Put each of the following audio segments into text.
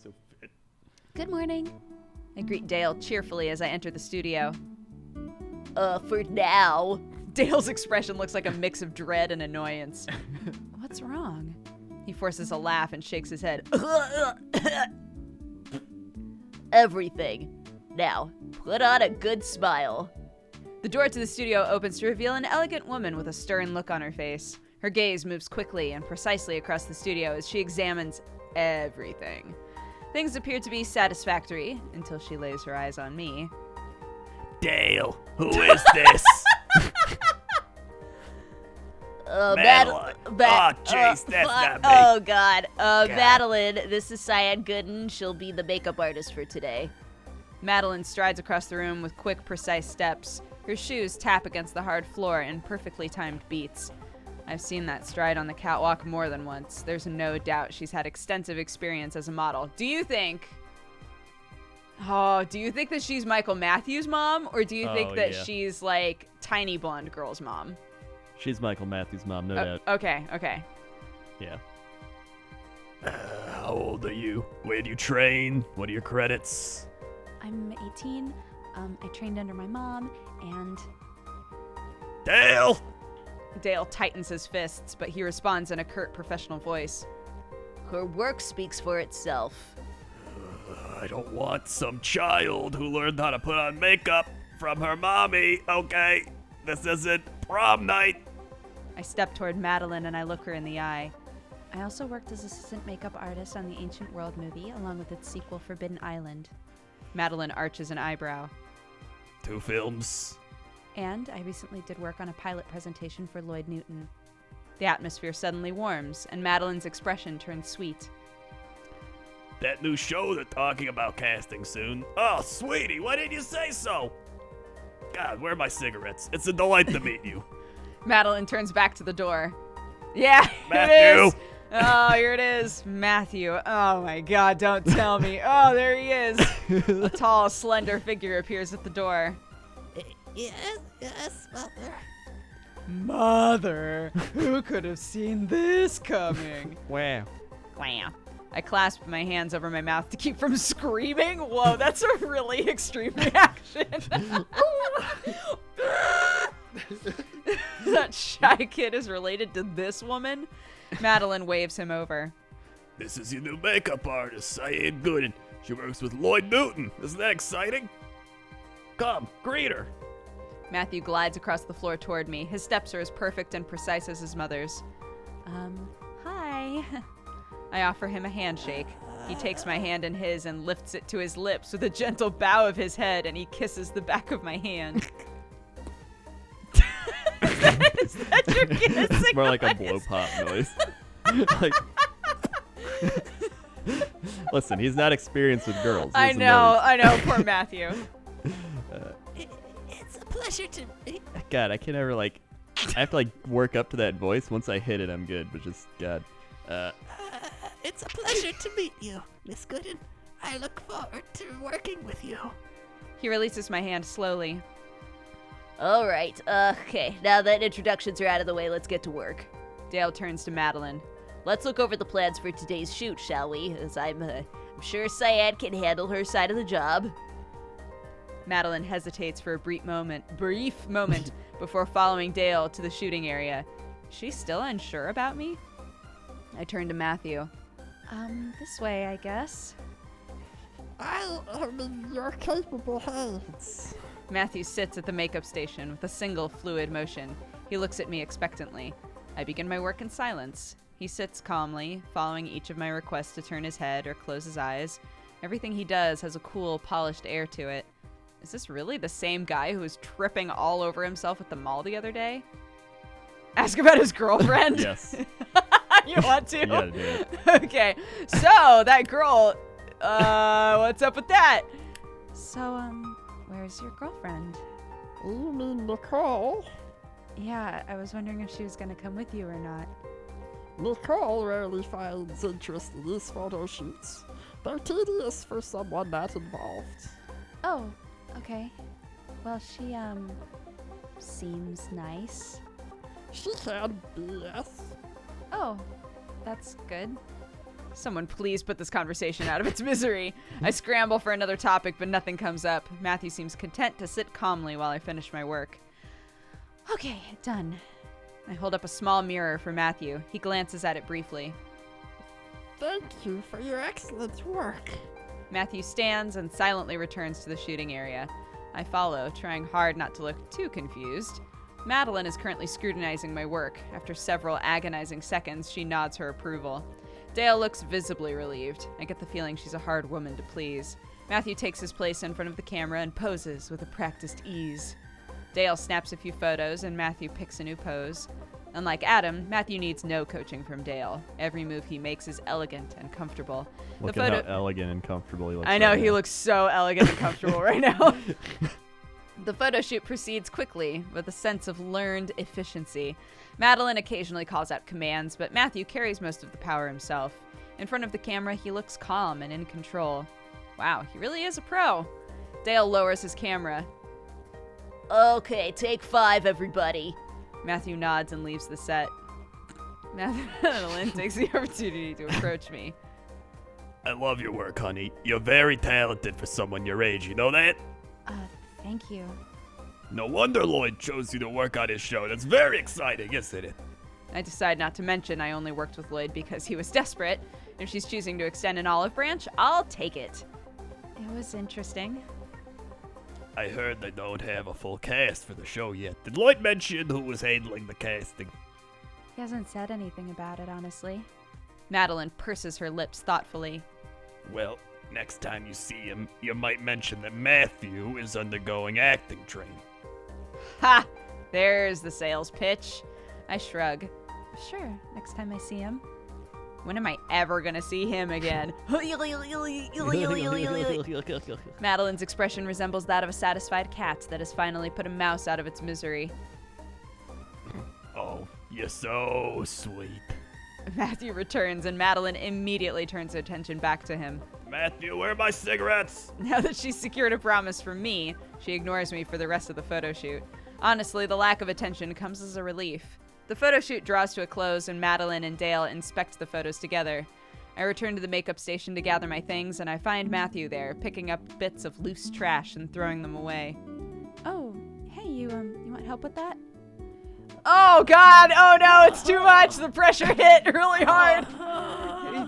So fit. Good morning. I greet Dale cheerfully as I enter the studio. For now. Dale's expression looks like a mix of dread and annoyance. What's wrong? He forces a laugh and shakes his head. Everything. Now, put on a good smile. The door to the studio opens to reveal an elegant woman with a stern look on her face. Her gaze moves quickly and precisely across the studio as she examines everything. Things appear to be satisfactory until she lays her eyes on me. Dale, who is this? Madeline. Jeez, that's not me. Oh, God. Madeline, this is Sian Goodin. She'll be the makeup artist for today. Madeline strides across the room with quick, precise steps. Her shoes tap against the hard floor in perfectly timed beats. I've seen that stride on the catwalk more than once. There's no doubt she's had extensive experience as a model. Do you think that she's Michael Matthews' mom, or do you think that she's like tiny blonde girl's mom? She's Michael Matthews' mom, no doubt. Okay. Yeah. How old are you? Where do you train? What are your credits? I'm 18. I trained under my mom, and... Dale! Dale tightens his fists, but he responds in a curt professional voice. Her work speaks for itself. I don't want some child who learned how to put on makeup from her mommy, okay? This isn't prom night. I step toward Madeline and I look her in the eye. I also worked as assistant makeup artist on the Ancient World movie, along with its sequel, Forbidden Island. Madeline arches an eyebrow. 2 films. And I recently did work on a pilot presentation for Lloyd Newton. The atmosphere suddenly warms, and Madeline's expression turns sweet. That new show they're talking about casting soon. Oh, sweetie, why didn't you say so? God, where are my cigarettes? It's a delight to meet you. Madeline turns back to the door. Yeah, Matthew. It is. Oh, here it is. Matthew. Oh, my God, don't tell me. Oh, there he is. A tall, slender figure appears at the door. Yes, Mother. Mother, who could have seen this coming? Wow. Wow. I clasp my hands over my mouth to keep from screaming. Whoa, that's a really extreme reaction. That shy kid is related to this woman? Madeline waves him over. This is your new makeup artist, Sian Goodin. She works with Lloyd Newton. Isn't that exciting? Come, greet her. Matthew glides across the floor toward me. His steps are as perfect and precise as his mother's. Hi. I offer him a handshake. He takes my hand in his and lifts it to his lips with a gentle bow of his head, and he kisses the back of my hand. Is that your kissing? It's more like a blow pop noise. Like, listen, he's not experienced with girls. I know, poor Matthew. It's a pleasure to meet. God, I can never I have to work up to that voice. Once I hit it, I'm good. But just God. It's a pleasure to meet you, Miss Goodin. I look forward to working with you. He releases my hand slowly. All right, okay, now that introductions are out of the way, let's get to work. Dale turns to Madeline. Let's look over the plans for today's shoot, shall we? As I'm sure Sian can handle her side of the job. Madeline hesitates for a brief moment before following Dale to the shooting area. Is she still unsure about me? I turn to Matthew. This way, I guess. I'm in your capable hands. Matthew sits at the makeup station with a single fluid motion. He looks at me expectantly. I begin my work in silence. He sits calmly, following each of my requests to turn his head or close his eyes. Everything he does has a cool, polished air to it. Is this really the same guy who was tripping all over himself at the mall the other day? Ask about his girlfriend? Yes. You want to? You gotta do it. Okay. So, that girl, what's up with that? So, where's your girlfriend? You mean Nicole? Yeah, I was wondering if she was gonna come with you or not. Nicole rarely finds interest in these photo shoots. They're tedious for someone not involved. Oh, okay. Well, she, seems nice. She can be, yes. Oh, that's good. Someone please put this conversation out of its misery. I scramble for another topic, but nothing comes up. Matthew seems content to sit calmly while I finish my work. Okay, done. I hold up a small mirror for Matthew. He glances at it briefly. Thank you for your excellent work. Matthew stands and silently returns to the shooting area. I follow, trying hard not to look too confused. Madeline is currently scrutinizing my work. After several agonizing seconds, she nods her approval. Dale looks visibly relieved. I get the feeling she's a hard woman to please. Matthew takes his place in front of the camera and poses with a practiced ease. Dale snaps a few photos and Matthew picks a new pose. Unlike Adam, Matthew needs no coaching from Dale. Every move he makes is elegant and comfortable. Look at how elegant and comfortable he looks. I know, right he now. looks so elegant and comfortable right now. The photo shoot proceeds quickly, with a sense of learned efficiency. Madeline occasionally calls out commands, but Matthew carries most of the power himself. In front of the camera, he looks calm and in control. Wow, he really is a pro. Dale lowers his camera. Okay, take 5, everybody. Matthew nods and leaves the set. Madeline takes the opportunity to approach me. I love your work, honey. You're very talented for someone your age, you know that? Thank you. No wonder Lloyd chose you to work on his show. That's very exciting, isn't it? I decide not to mention I only worked with Lloyd because he was desperate. If she's choosing to extend an olive branch, I'll take it. It was interesting. I heard they don't have a full cast for the show yet. Did Lloyd mention who was handling the casting? He hasn't said anything about it, honestly. Madeline purses her lips thoughtfully. Well, next time you see him, you might mention that Matthew is undergoing acting training. Ha! There's the sales pitch. I shrug. Sure, next time I see him. When am I ever gonna see him again? Madeline's expression resembles that of a satisfied cat that has finally put a mouse out of its misery. Oh, you're so sweet. Matthew returns and Madeline immediately turns her attention back to him. Matthew, where are my cigarettes? Now that she's secured a promise from me, she ignores me for the rest of the photo shoot. Honestly, the lack of attention comes as a relief. The photo shoot draws to a close and Madeline and Dale inspect the photos together. I return to the makeup station to gather my things and I find Matthew there, picking up bits of loose trash and throwing them away. Oh, hey, you want help with that? Oh God, oh no, it's too much! The pressure hit really hard!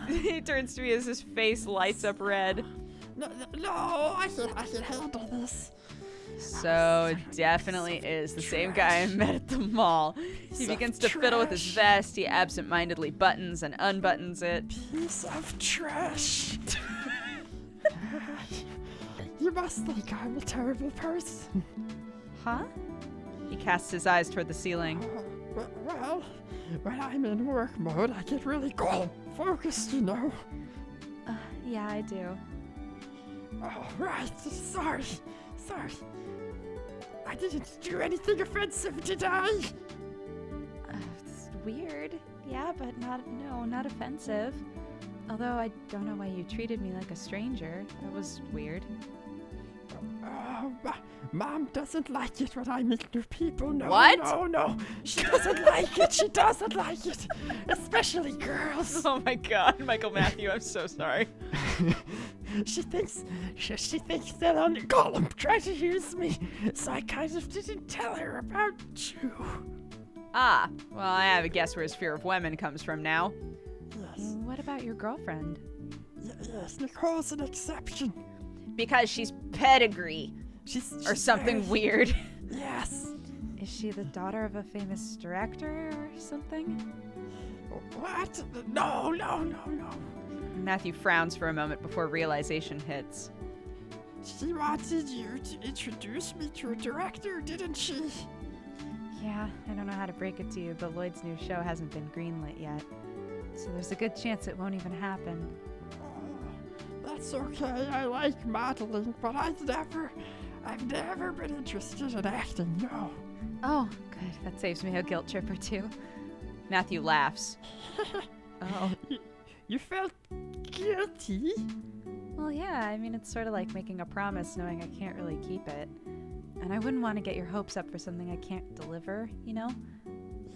He turns to me as his face lights up red. No, I can handle this. So it definitely is the same guy I met at the mall. He begins to fiddle with his vest. He absent-mindedly buttons and unbuttons it. Piece of trash. You must think I'm a terrible person. Huh? He casts his eyes toward the ceiling. Well, when I'm in work mode, I get really calm, focused, you know. Yeah, I do. Oh, right. Sorry. I didn't do anything offensive, did I? It's weird. Yeah, but not offensive. Although I don't know why you treated me like a stranger. That was weird. Oh, Mom doesn't like it when I meet new people. No, What? No. She doesn't like it. She doesn't like it. Especially girls. Oh my God, Michael Matthew, I'm so sorry. She thinks they'll only call him, try to use me. So I kind of didn't tell her about you. Ah, well, I have a guess where his fear of women comes from now. Yes. What about your girlfriend? Yes, Nicole's an exception. Because she's pedigree. She's Or something very- weird. Yes. Is she the daughter of a famous director or something? What? No. Matthew frowns for a moment before realization hits. She wanted you to introduce me to a director, didn't she? Yeah, I don't know how to break it to you, but Lloyd's new show hasn't been greenlit yet. So there's a good chance it won't even happen. That's okay. I like modeling, but I've never been interested in acting, no. Oh, good. That saves me a guilt trip or two. Matthew laughs. Oh. You felt guilty? Well, yeah, I mean, it's sort of like making a promise knowing I can't really keep it. And I wouldn't want to get your hopes up for something I can't deliver, you know?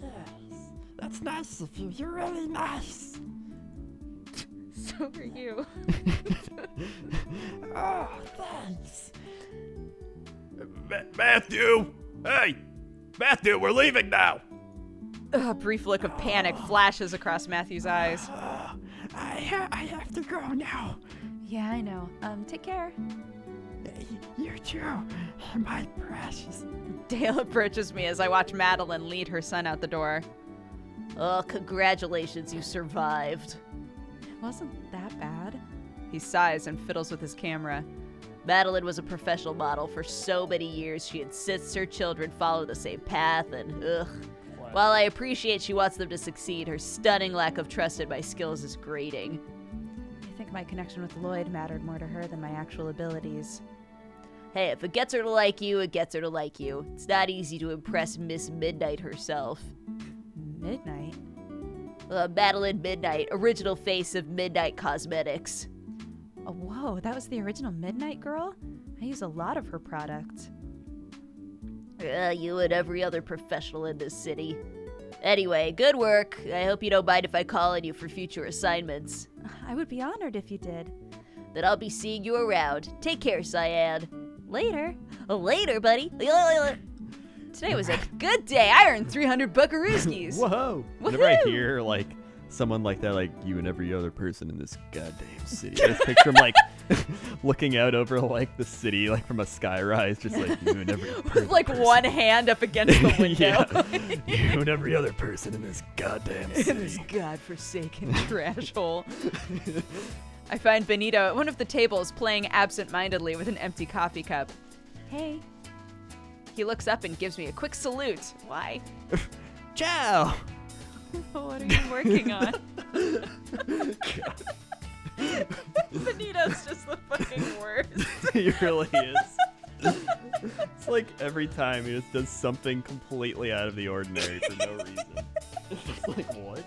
Yes. That's nice of you. You're really nice. Who are you? Oh, thanks. Matthew! Hey! Matthew, we're leaving now! A brief look of panic flashes across Matthew's eyes. I have to go now. Yeah, I know. Take care. You too, my precious. Dale approaches me as I watch Madeline lead her son out the door. Oh, congratulations, you survived. It wasn't that bad. He sighs and fiddles with his camera. Madeline was a professional model for so many years. She insists her children follow the same path, and while I appreciate she wants them to succeed, her stunning lack of trust in my skills is grating. I think my connection with Lloyd mattered more to her than my actual abilities. Hey, if it gets her to like you, it gets her to like you. It's not easy to impress Miss Midnight herself. Midnight? Madeline Midnight, original face of Midnight Cosmetics. Oh, whoa, that was the original Midnight girl? I use a lot of her products. You and every other professional in this city. Anyway, good work. I hope you don't mind if I call on you for future assignments. I would be honored if you did. Then I'll be seeing you around. Take care, Cyan. Later. Later, buddy. Today was a good day. I earned 300 buckarooskies. Whoa! Whenever I hear like someone like that, like you and every other person in this goddamn city, I just picture him like looking out over like the city, like from a skyrise, just like you and every other With like person. one hand up against the window. Yeah. You and every other person in this goddamn city. In this godforsaken trash hole. I find Benito at one of the tables playing absent-mindedly with an empty coffee cup. Hey. He looks up and gives me a quick salute. Why? Ciao! What are you working on? Benito's just the fucking worst. He really is. It's like every time he just does something completely out of the ordinary for no reason. It's just like, what?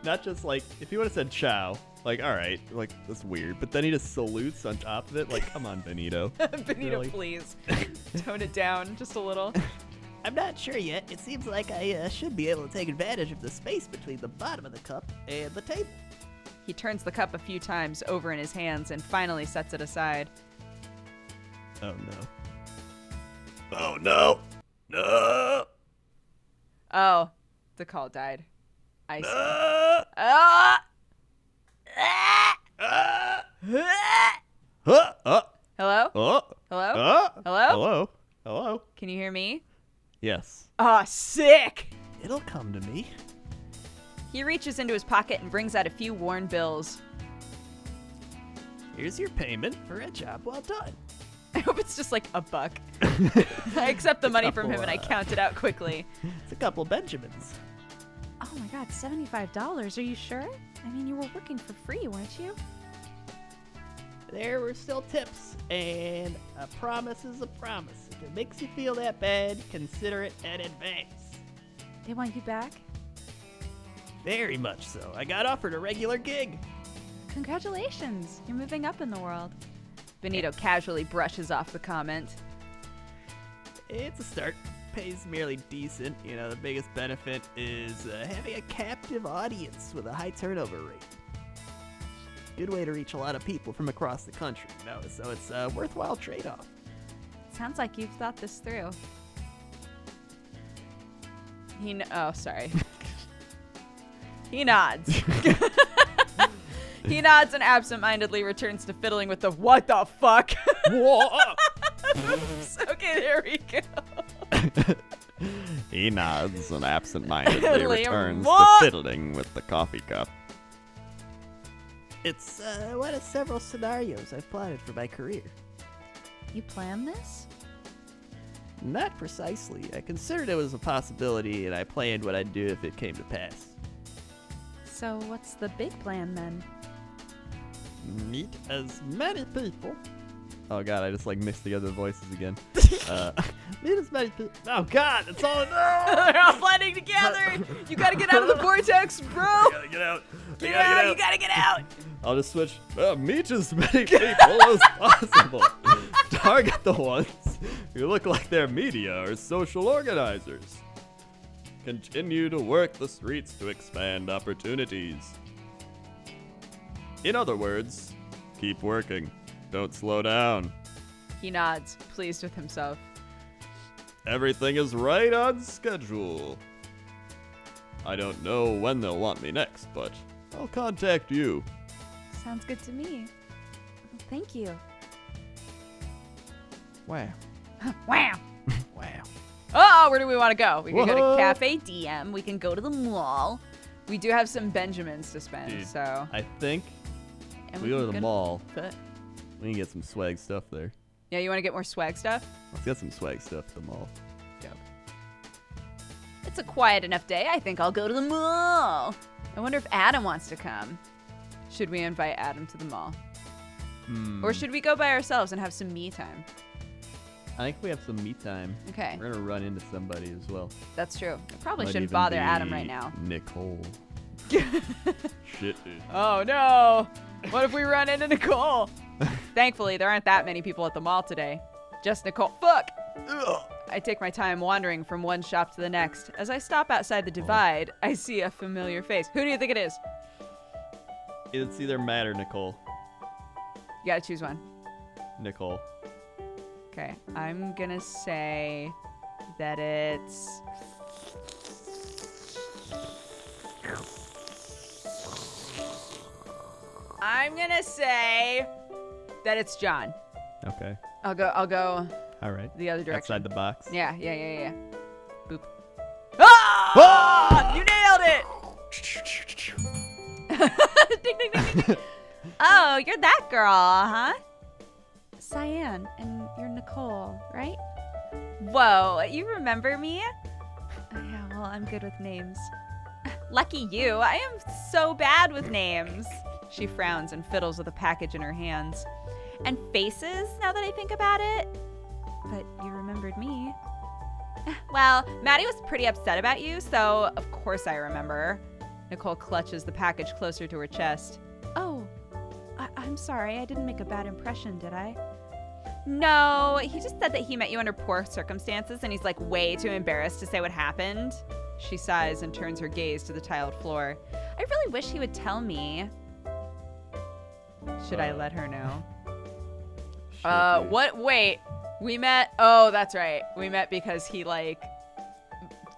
Not just like, if he would have said ciao, like, alright, like, that's weird. But then he just salutes on top of it. Like, come on, Benito. Benito, Really? please. Tone it down just a little. I'm not sure yet. It seems like I should be able to take advantage of the space between the bottom of the cup and the table. He turns the cup a few times over in his hands and finally sets it aside. Oh no. Oh no! No! Oh, the call died. I see. Ah! Hello? Oh! Hello? Hello? Hello? Hello? Can you hear me? Yes. Ah, sick! It'll come to me. He reaches into his pocket and brings out a few worn bills. Here's your payment for a job well done. I hope it's just like $1. I accept the money from him and I count it out quickly. It's a couple Benjamins. Oh my god, $75? Are you sure? I mean, you were working for free, weren't you? There were still tips, and a promise is a promise. If it makes you feel that bad, consider it an advance. They want you back? Very much so. I got offered a regular gig. Congratulations! You're moving up in the world. Benito casually brushes off the comment. It's a start. Pays merely decent. You know, the biggest benefit is having a captive audience with a high turnover rate. Good way to reach a lot of people from across the country, you know, so it's a worthwhile trade-off. Sounds like you've thought this through. Oh, sorry. He nods. He nods and absentmindedly returns to fiddling with the what the fuck. Oops. Okay, there we go. He nods and absentmindedly Liam, returns to what? fiddling with the coffee cup. It's one of several scenarios I've plotted for my career. You planned this? Not precisely. I considered it was a possibility, and I planned what I'd do if it came to pass. So what's the big plan then? Meet as many people. Oh god, I just like mixed together the voices again. Meet as many people. Oh god, it's all They're all blending together. You gotta get out of the vortex, bro. I gotta get out. Get out. You gotta get out. I'll just switch. Meet as many people as possible. Target the ones who look like they're media or social organizers. Continue to work the streets to expand opportunities. In other words, keep working. Don't slow down. He nods, pleased with himself. Everything is right on schedule. I don't know when they'll want me next, but I'll contact you. Sounds good to me. Thank you. Wow. Wow. Wow. Oh, where do we want to go? We can go to What? Cafe DM. We can go to the mall. We do have some Benjamins to spend, Dude. so. I think And we go to the can mall. But, We can get some swag stuff there. yeah, you want to get more swag stuff? Let's get some swag stuff at the mall. It's a quiet enough day. I think I'll go to the mall. I wonder if Adam wants to come. Should we invite Adam to the mall? Or should we go by ourselves and have some me time? I think we have some me time. Okay, We're gonna run into somebody as well. that's true. I probably Might shouldn't even bother be Adam right now. Nicole. Shit, dude. Oh no! What if we run into Nicole? Thankfully, there aren't that many people at the mall today. Just Nicole. Fuck! Ugh. I take my time wandering from one shop to the next. As I stop outside the divide, I see a familiar face. Who do you think it is? It's either Matt or Nicole. You gotta choose one. Nicole. Okay, I'm gonna say that it's... I'm gonna say that it's John. Okay. I'll go All right. the other direction. Outside the box. Yeah. Boop. Ah! You nailed it! Ding, ding, ding, ding, ding. Oh, you're that girl, huh? Sian, and you're Nicole, right? Whoa, you remember me? Yeah, well, I'm good with names. Lucky you, I am so bad with names. She frowns and fiddles with a package in her hands. And faces, now that I think about it. But you remembered me. Well, Maddie was pretty upset about you, so of course I remember. Nicole clutches the package closer to her chest. Oh, I'm sorry. I didn't make a bad impression, did I? No, he just said that he met you under poor circumstances and he's like way too embarrassed to say what happened. She sighs and turns her gaze to the tiled floor. I really wish he would tell me. Should I let her know? Shit, dude. What? Wait. We met. Oh, that's right. We met because he like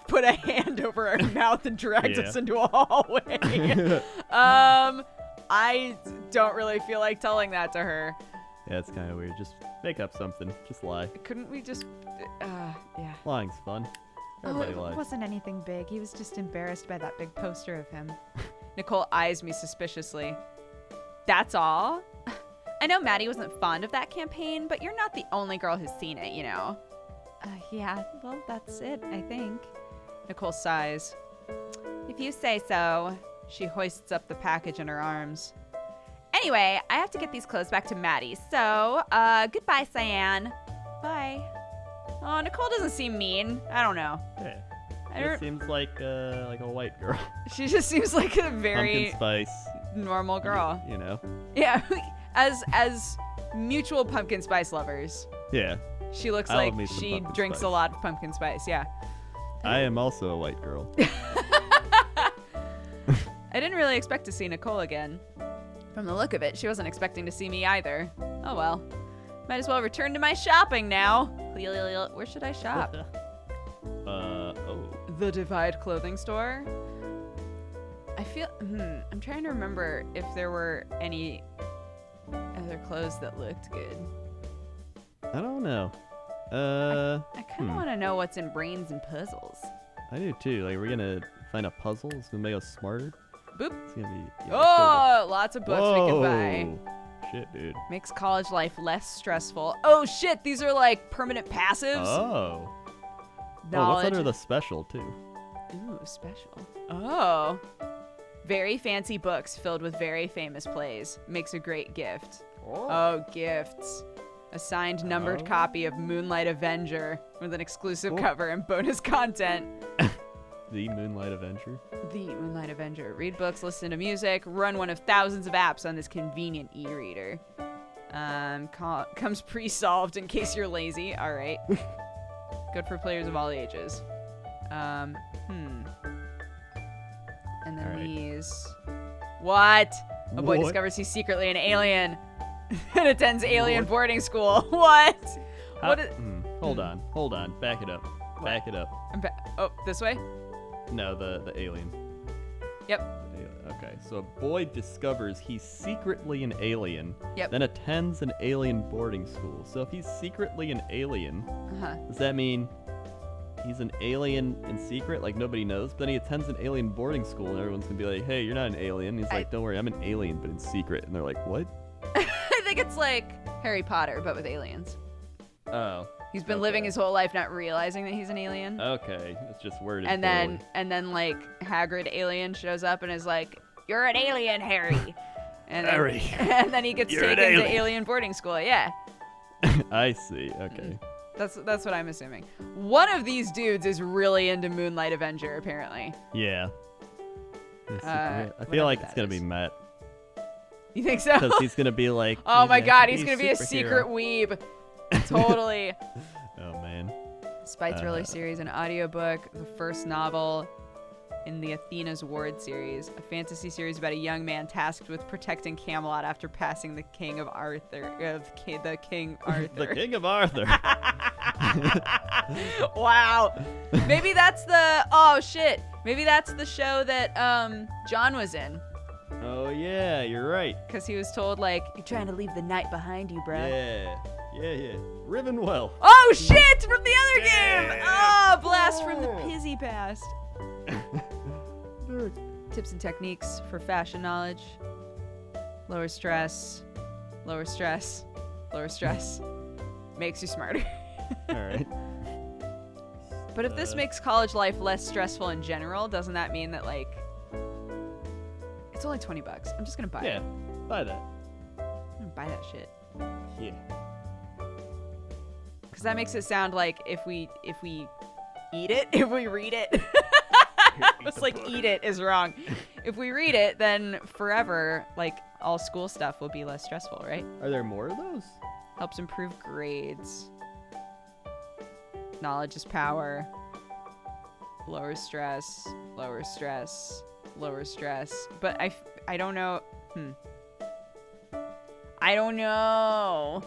put a hand over our mouth and dragged Yeah. us into a hallway. I don't really feel like telling that to her. Yeah, it's kind of weird. Just make up something. Just lie. Couldn't we just? Yeah. Lying's fun. Everybody It lies. wasn't anything big. He was just embarrassed by that big poster of him. Nicole eyes me suspiciously. That's all? I know Maddie wasn't fond of that campaign, but you're not the only girl who's seen it, you know. Yeah, well, that's it, I think. Nicole sighs. If you say so. She hoists up the package in her arms. Anyway, I have to get these clothes back to Maddie, so, goodbye, Sian. Bye. Oh, Nicole doesn't seem mean. I don't know. Yeah. I It don't, seems like a white girl. she just seems like a very Pumpkin spice. normal girl. You know. Yeah, as mutual pumpkin spice lovers. Yeah. She looks I love like me some she pumpkin drinks a spice. lot of pumpkin spice, yeah. I am also a white girl. I didn't really expect to see Nicole again. From the look of it, she wasn't expecting to see me either. Oh well. Might as well return to my shopping now. Where should I shop? Oh. The Divide clothing store? I feel, I'm trying to remember if there were any other clothes that looked good. I don't know. I kind of want to know what's in Brains and Puzzles. I do too. Like, we're gonna find a puzzle. It's gonna make us smarter. Boop. It's gonna be. Yeah, Oh, lots of books Whoa. we can buy. Shit, dude. Makes college life less stressful. Oh shit, these are like permanent passives. Oh. Oh, what's Knowledge. under the special too? Ooh, special. Oh. Very fancy books filled with very famous plays. Makes a great gift. Oh, gifts. A signed numbered Oh. copy of Moonlight Avenger with an exclusive Oh. cover and bonus content. The Moonlight Avenger. The Moonlight Avenger. Read books, listen to music, run one of thousands of apps on this convenient e-reader. Comes pre-solved in case you're lazy. All right. Good for players of all ages. And then All right. these. What? A boy What? discovers he's secretly an alien and attends alien boarding school. What? What? Hold on. Back it up. Back it up. Oh, this way? No, the alien. Yep. Okay, so a boy discovers he's secretly an alien, Yep. then attends an alien boarding school. So if he's secretly an alien, Uh-huh. does that mean he's an alien in secret, like nobody knows? But then he attends an alien boarding school, and everyone's gonna be like, "Hey, you're not an alien." He's like, "Don't worry, I'm an alien, but in secret." And they're like, "What?" I think it's like Harry Potter, but with aliens. Oh. He's been living his whole life not realizing that he's an alien. Okay, it's just worded. And poorly. then like Hagrid alien shows up and is like, "You're an alien, Harry." And then, Harry, and then he gets you're an taken to alien. alien boarding school. Yeah. I see. Okay. That's what I'm assuming. One of these dudes is really into Moonlight Avenger, apparently. Yeah. I whatever feel like it's that gonna be is. Matt, You think so? because he's gonna be like, Oh my a god, he's gonna be a superhero." secret weeb. Totally. Oh man. Spy Thriller series, an audiobook, the first novel in the Athena's Ward series, a fantasy series about a young man tasked with protecting Camelot after passing the King of Arthur, the King Arthur. The King of Arthur. Wow. Maybe that's the oh shit. Maybe that's the show that John was in, Oh yeah, you're right. because he was told like, "You're trying to leave the night behind you, bro." Yeah. Rivenwell. Oh shit! From the other game. Oh, blast from the pizzy past. Tips and techniques for fashion knowledge. Lower stress. Lower stress. Lower stress. Makes you smarter. All right. But if this makes college life less stressful in general, doesn't that mean that like it's only $20? I'm just gonna buy Yeah. it. Buy that. I'm gonna buy that shit. Yeah. Because that makes it sound like if we eat it, if we read it. It's like eat it is wrong. If we read it, then forever, like all school stuff will be less stressful, right? Are there more of those? Helps improve grades. Knowledge is power. Lower stress. Lower stress. Lower stress. But I don't know. I don't know.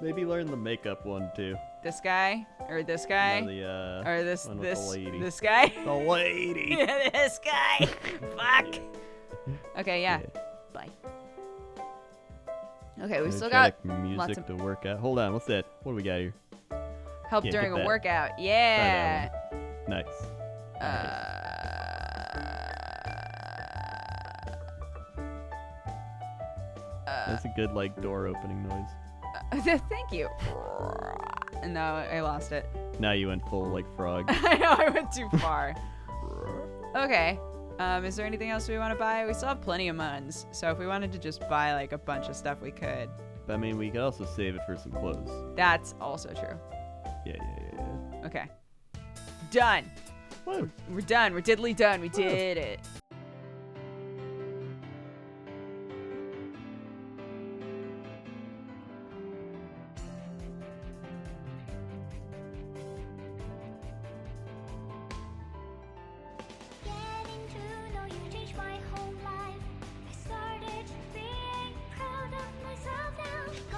Maybe learn the makeup one too. This guy or this guy No, or this one with the this lady. this guy. The lady. This guy. Fuck. Okay, yeah. Bye. Okay, we still got Energetic lots music of to work out. Hold on, what's that? What do we got here? help yeah, during get a that. workout. Yeah. Nice. That's a good like door opening noise. Thank you. No, I lost it. Now you went full like frog. I know I went too far. Okay. Is there anything else we want to buy? We still have plenty of muns, so if we wanted to just buy like a bunch of stuff, we could. But I mean, we could also save it for some clothes. That's also true. Yeah. Okay. Done. Woo. We're done. We're diddly done. We did it.